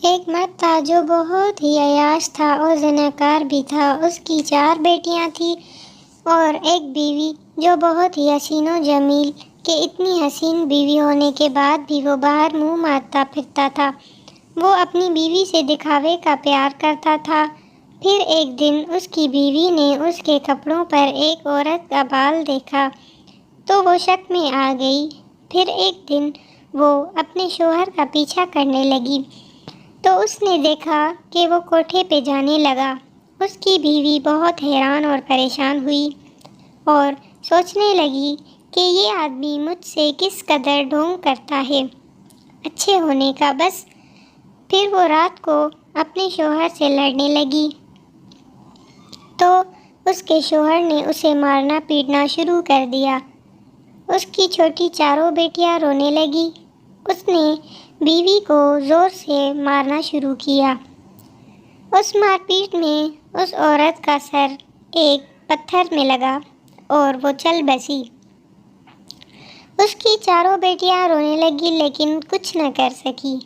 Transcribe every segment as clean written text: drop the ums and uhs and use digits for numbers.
ایک مرد تھا جو بہت ہی عیاش تھا اور زناکار بھی تھا۔ اس کی 4 بیٹیاں تھیں اور ایک بیوی جو بہت ہی حسین و جمیل کہ اتنی حسین بیوی ہونے کے بعد بھی وہ باہر منہ مارتا پھرتا تھا۔ وہ اپنی بیوی سے دکھاوے کا پیار کرتا تھا۔ پھر ایک دن اس کی بیوی نے اس کے کپڑوں پر ایک عورت کا بال دیکھا تو وہ شک میں آ گئی۔ پھر ایک دن وہ اپنے شوہر کا پیچھا کرنے لگی تو اس نے دیکھا کہ وہ کوٹھے پہ جانے لگا۔ اس کی بیوی بہت حیران اور پریشان ہوئی اور سوچنے لگی کہ یہ آدمی مجھ سے کس قدر ڈھونگ کرتا ہے اچھے ہونے کا بس۔ پھر وہ رات کو اپنے شوہر سے لڑنے لگی تو اس کے شوہر نے اسے مارنا پیٹنا شروع کر دیا۔ اس کی چھوٹی 4 بیٹیاں رونے لگی۔ اس نے بیوی کو زور سے مارنا شروع کیا۔ اس مار پیٹ میں اس عورت کا سر ایک پتھر میں لگا اور وہ چل بسی۔ اس کی 4 بیٹیاں رونے لگی لیکن کچھ نہ کر سکی۔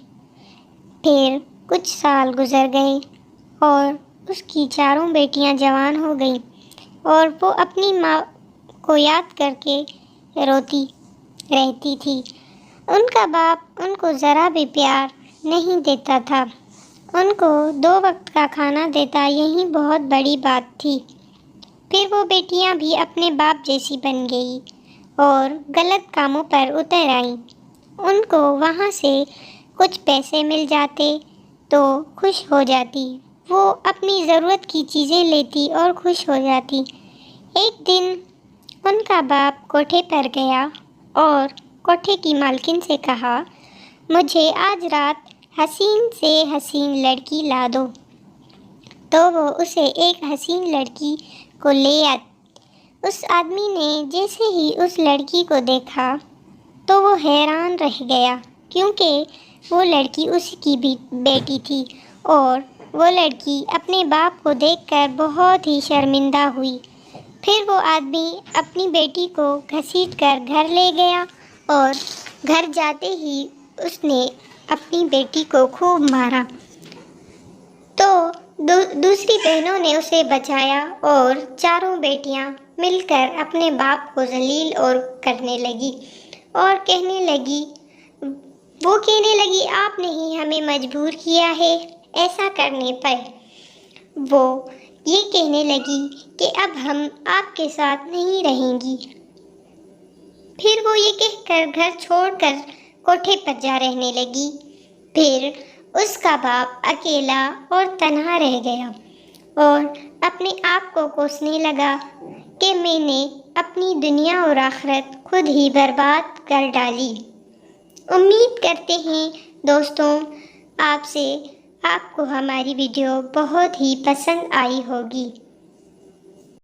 پھر کچھ سال گزر گئے اور اس کی 4 بیٹیاں جوان ہو گئیں اور وہ اپنی ماں کو یاد کر کے روتی رہتی تھی۔ ان کا باپ ان کو ذرا بھی پیار نہیں دیتا تھا۔ ان کو 2 وقت کا کھانا دیتا یہی بہت بڑی بات تھی۔ پھر وہ بیٹیاں بھی اپنے باپ جیسی بن گئی اور غلط کاموں پر اتر آئیں۔ ان کو وہاں سے کچھ پیسے مل جاتے تو خوش ہو جاتی۔ وہ اپنی ضرورت کی چیزیں لیتی اور خوش ہو جاتی۔ ایک دن ان کا باپ کوٹھے پر گیا اور کوٹھے کی مالکن سے کہا، مجھے آج رات حسین سے حسین لڑکی لا دو۔ تو وہ اسے ایک حسین لڑکی کو لے آئی۔ اس آدمی نے جیسے ہی اس لڑکی کو دیکھا تو وہ حیران رہ گیا کیونکہ وہ لڑکی اسی کی بیٹی تھی اور وہ لڑکی اپنے باپ کو دیکھ کر بہت ہی شرمندہ ہوئی۔ پھر وہ آدمی اپنی بیٹی کو گھسیٹ کر گھر لے گیا اور گھر جاتے ہی اس نے اپنی بیٹی کو خوب مارا تو دوسری بہنوں نے اسے بچایا اور 4 بیٹیاں مل کر اپنے باپ کو ذلیل اور کرنے لگی اور کہنے لگی آپ نے ہی ہمیں مجبور کیا ہے ایسا کرنے پر۔ وہ یہ کہنے لگی کہ اب ہم آپ کے ساتھ نہیں رہیں گی۔ پھر وہ یہ کہہ کر گھر چھوڑ کر کوٹھے پر جا رہنے لگی۔ پھر اس کا باپ اکیلا اور تنہا رہ گیا اور اپنے آپ کو کوسنے لگا کہ میں نے اپنی دنیا اور آخرت خود ہی برباد کر ڈالی۔ امید کرتے ہیں دوستوں آپ کو ہماری ویڈیو بہت ہی پسند آئی ہوگی۔